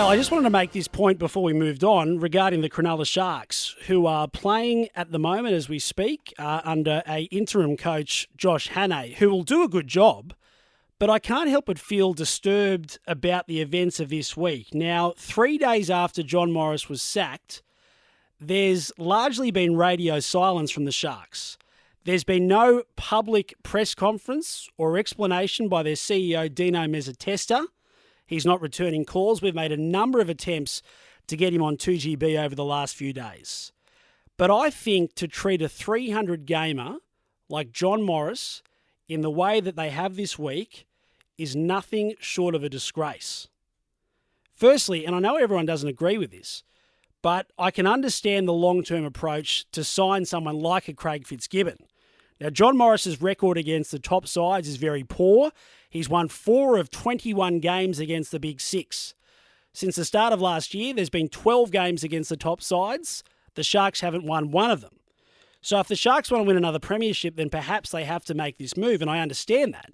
Well, I just wanted to make this point before we moved on regarding the Cronulla Sharks, who are playing at the moment as we speak under a interim coach, Josh Hannay, who will do a good job, but I can't help but feel disturbed about the events of this week. Now, 3 days after John Morris was sacked, there's largely been radio silence from the Sharks. There's been no public press conference or explanation by their CEO, Dino Mezzatesta. He's not returning calls. We've made a number of attempts to get him on 2GB over the last few days. But I think to treat a 300-gamer like John Morris in the way that they have this week is nothing short of a disgrace. Firstly, and I know everyone doesn't agree with this, but I can understand the long-term approach to sign someone like a Craig Fitzgibbon. Now, John Morris's record against the top sides is very poor. He's won 4 of 21 games against the Big Six. Since the start of last year, there's been 12 games against the top sides. The Sharks haven't won one of them. So if the Sharks want to win another premiership, then perhaps they have to make this move, and I understand that.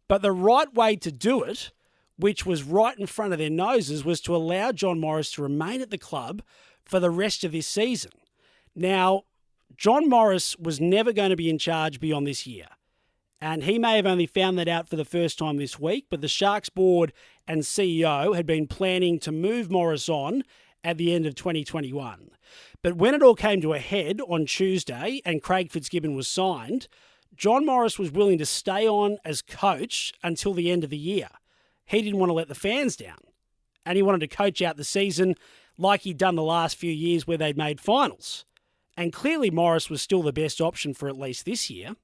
But the right way to do it, which was right in front of their noses, was to allow John Morris to remain at the club for the rest of this season. Now, John Morris was never going to be in charge beyond this year. And he may have only found that out for the first time this week, but the Sharks board and CEO had been planning to move Morris on at the end of 2021. But when it all came to a head on Tuesday and Craig Fitzgibbon was signed, John Morris was willing to stay on as coach until the end of the year. He didn't want to let the fans down. And he wanted to coach out the season like he'd done the last few years where they'd made finals. And clearly Morris was still the best option for at least this year.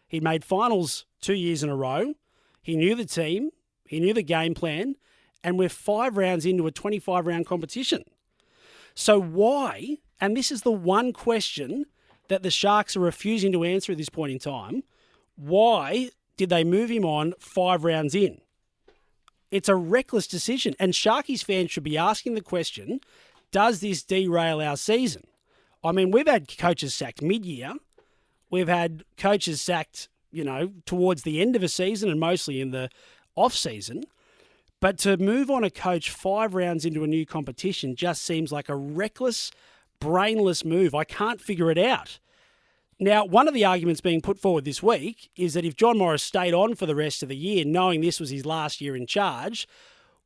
He'd made finals 2 years in a row. He knew the team. He knew the game plan. And we're 5 rounds into a 25-round competition. So why, and this is the one question that the Sharks are refusing to answer at this point in time, why did they move him on 5 rounds in? It's a reckless decision. And Sharkies fans should be asking the question, does this derail our season? I mean, we've had coaches sacked mid-year. We've had coaches sacked, towards the end of a season and mostly in the off-season. But to move on a coach 5 rounds into a new competition just seems like a reckless, brainless move. I can't figure it out. Now, one of the arguments being put forward this week is that if John Morris stayed on for the rest of the year, knowing this was his last year in charge,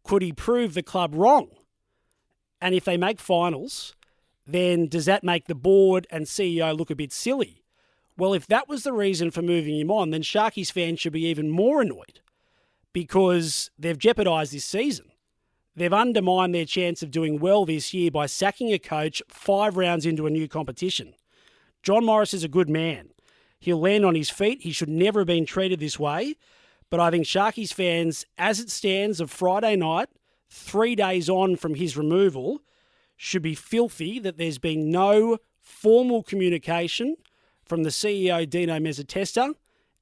could he prove the club wrong? And if they make finals, then does that make the board and CEO look a bit silly? Well, if that was the reason for moving him on, then Sharkies fans should be even more annoyed because they've jeopardised this season. They've undermined their chance of doing well this year by sacking a coach 5 rounds into a new competition. John Morris is a good man. He'll land on his feet. He should never have been treated this way. But I think Sharkies fans, as it stands of Friday night, 3 days on from his removal, should be filthy that there's been no formal communication from the CEO, Dino Mezzatesta,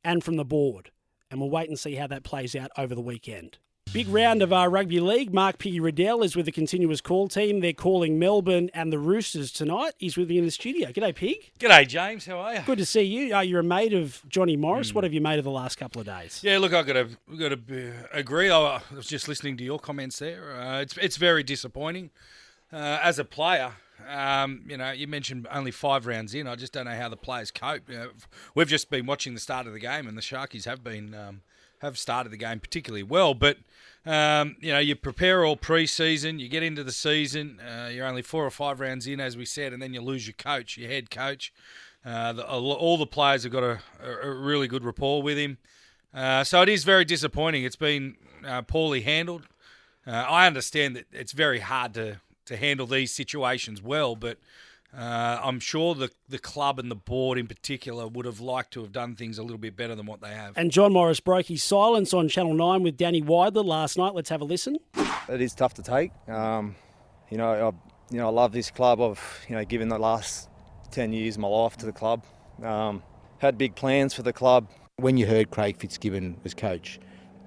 and from the board. And we'll wait and see how that plays out over the weekend. Big round of our rugby league. Mark Piggy Riddell is with the continuous call team. They're calling Melbourne and the Roosters tonight. He's with me in the studio. G'day, Pig. G'day, James. How are you? Good to see you. You're a mate of Johnny Morris. What have you made of the last couple of days? Yeah, look, I've got to agree. I was just listening to your comments there. It's very disappointing. As a player, you mentioned only 5 rounds in. I just don't know how the players cope. We've just been watching the start of the game, and the Sharkies have started the game particularly well. But you prepare all pre-season, you get into the season, you're only 4 or 5 rounds in, as we said, and then you lose your coach, your head coach. All the players have got a really good rapport with him. So it is very disappointing. It's been poorly handled. I understand that it's very hard to handle these situations well, but I'm sure the club and the board in particular would have liked to have done things a little bit better than what they have. And John Morris broke his silence on Channel 9 with Danny Weidler last night. Let's have a listen. It is tough to take. I love this club. I've given the last 10 years of my life to the club. Had big plans for the club. When you heard Craig Fitzgibbon was coach,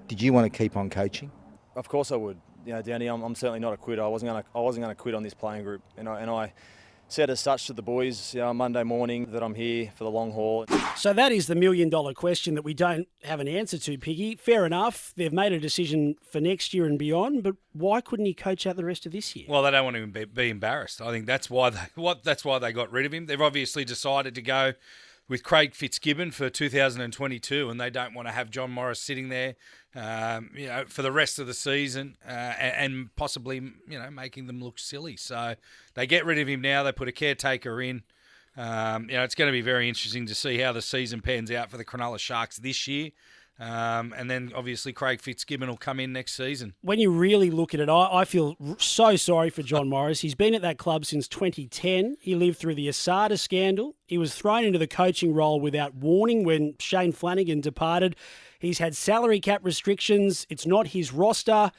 did you want to keep on coaching? Of course I would. Danny, I'm certainly not a quitter. I wasn't going to quit on this playing group, and I said as such to the boys Monday morning that I'm here for the long haul. So that is the $1,000,000 question that we don't have an answer to, Piggy. Fair enough. They've made a decision for next year and beyond, but why couldn't he coach out the rest of this year? Well, they don't want to be embarrassed. I think that's why they got rid of him. They've obviously decided to go with Craig Fitzgibbon for 2022, and they don't want to have John Morris sitting there, for the rest of the season, and possibly, making them look silly. So they get rid of him now. They put a caretaker in. It's going to be very interesting to see how the season pans out for the Cronulla Sharks this year. And then obviously Craig Fitzgibbon will come in next season. When you really look at it, I feel so sorry for John Morris. He's been at that club since 2010. He lived through the Asada scandal. He was thrown into the coaching role without warning when Shane Flanagan departed. He's had salary cap restrictions. It's not his roster.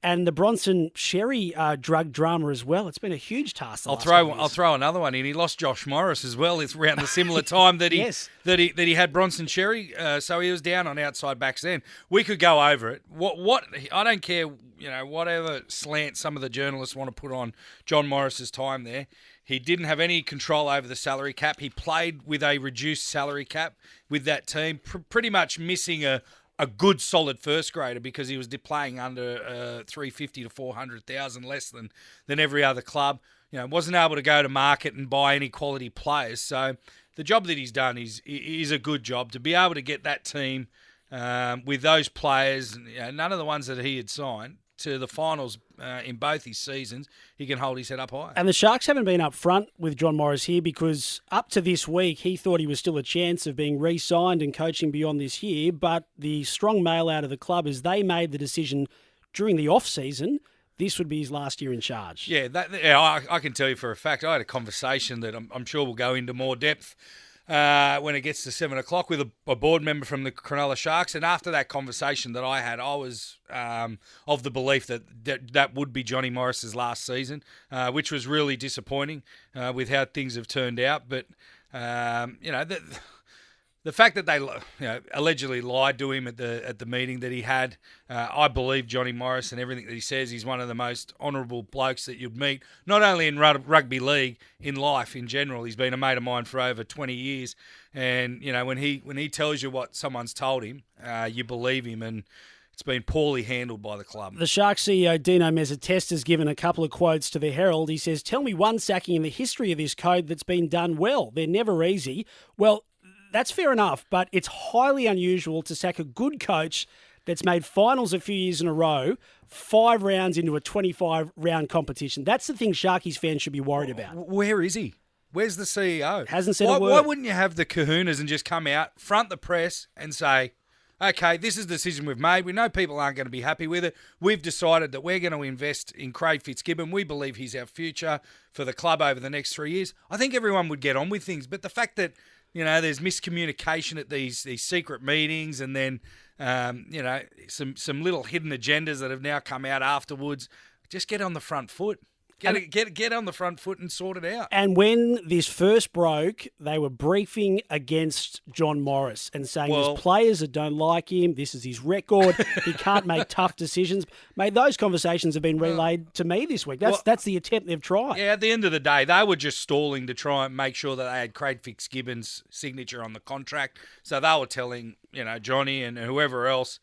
And the Bronson Sherry drug drama as well. It's been a huge task. I'll throw another one in. He lost Josh Morris as well. It's around the similar time that he Yes. that he had Bronson Sherry. So he was down on outside backs then. We could go over it. What I don't care. Whatever slant some of the journalists want to put on John Morris's time there. He didn't have any control over the salary cap. He played with a reduced salary cap with that team, pretty much missing a good solid first grader because he was playing under 350 to 400,000 less than every other club. Wasn't able to go to market and buy any quality players. So the job that he's done is a good job to be able to get that team with those players, none of the ones that he had signed, to the finals in both his seasons. He can hold his head up high. And the Sharks haven't been up front with John Morris here because up to this week, he thought he was still a chance of being re-signed and coaching beyond this year. But the strong mail out of the club is they made the decision during the off-season this would be his last year in charge. Yeah, I can tell you for a fact. I had a conversation that I'm sure we'll go into more depth when it gets to 7 o'clock with a board member from the Cronulla Sharks. And after that conversation that I had, I was of the belief that would be Johnny Morris's last season, which was really disappointing with how things have turned out. But, the fact that they allegedly lied to him at the meeting that he had, I believe Johnny Morris and everything that he says. He's one of the most honourable blokes that you'd meet, not only in rugby league, in life in general. He's been a mate of mine for over 20 years, and when he tells you what someone's told him, you believe him, and it's been poorly handled by the club. The Sharks CEO Dino Mezzatest has given a couple of quotes to the Herald. He says, "Tell me one sacking in the history of this code that's been done well. They're never easy." Well, that's fair enough, but it's highly unusual to sack a good coach that's made finals a few years in a row, 5 rounds into a 25-round competition. That's the thing Sharkies fans should be worried about. Where is he? Where's the CEO? Hasn't said a word. Why wouldn't you have the kahunas and just come out, front the press and say, okay, this is the decision we've made. We know people aren't going to be happy with it. We've decided that we're going to invest in Craig Fitzgibbon. We believe he's our future for the club over the next 3 years. I think everyone would get on with things, but the fact that there's miscommunication at these secret meetings, and then some little hidden agendas that have now come out afterwards. Just get on the front foot. Get on the front foot and sort it out. And when this first broke, they were briefing against John Morris and saying there's players that don't like him. This is his record. He can't make tough decisions. Mate, those conversations have been relayed to me this week. That's the attempt they've tried. Yeah, at the end of the day, they were just stalling to try and make sure that they had Craig Fitzgibbon's signature on the contract. So they were telling, Johnny and whoever else,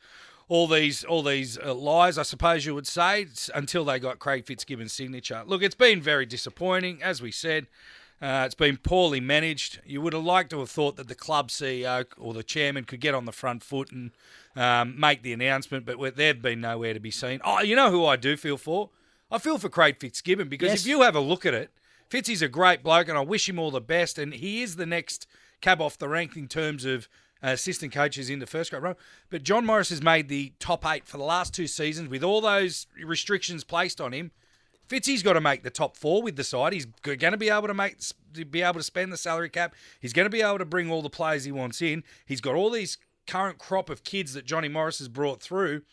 all these lies, I suppose you would say, until they got Craig Fitzgibbon's signature. Look, it's been very disappointing, as we said. It's been poorly managed. You would have liked to have thought that the club CEO or the chairman could get on the front foot and make the announcement, but they've been nowhere to be seen. Oh, you know who I do feel for? I feel for Craig Fitzgibbon, because if you have a look at it, Fitzy's a great bloke, and I wish him all the best, and he is the next cab off the rank in terms of assistant coaches in the first grade run. But John Morris has made the top 8 for the last 2 seasons with all those restrictions placed on him. Fitzy's got to make the top 4 with the side. He's going to be able to spend the salary cap. He's going to be able to bring all the players he wants in. He's got all these current crop of kids that Johnny Morris has brought through,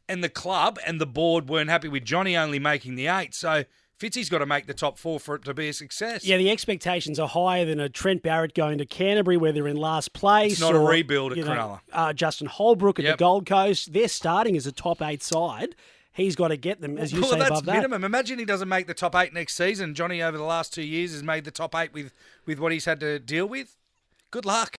and the club and the board weren't happy with Johnny only making the 8. So Fitzy's got to make the top 4 for it to be a success. Yeah, the expectations are higher than a Trent Barrett going to Canterbury where they're in last place. It's not a rebuild at Cronulla. Justin Holbrook at the Gold Coast. They're starting as a top 8 side, he's got to get them, as you Well, say, that's above that. minimum. Imagine he doesn't make the top 8 next season. Johnny, over the last 2 years, has made the top 8 with what he's had to deal with. Good luck.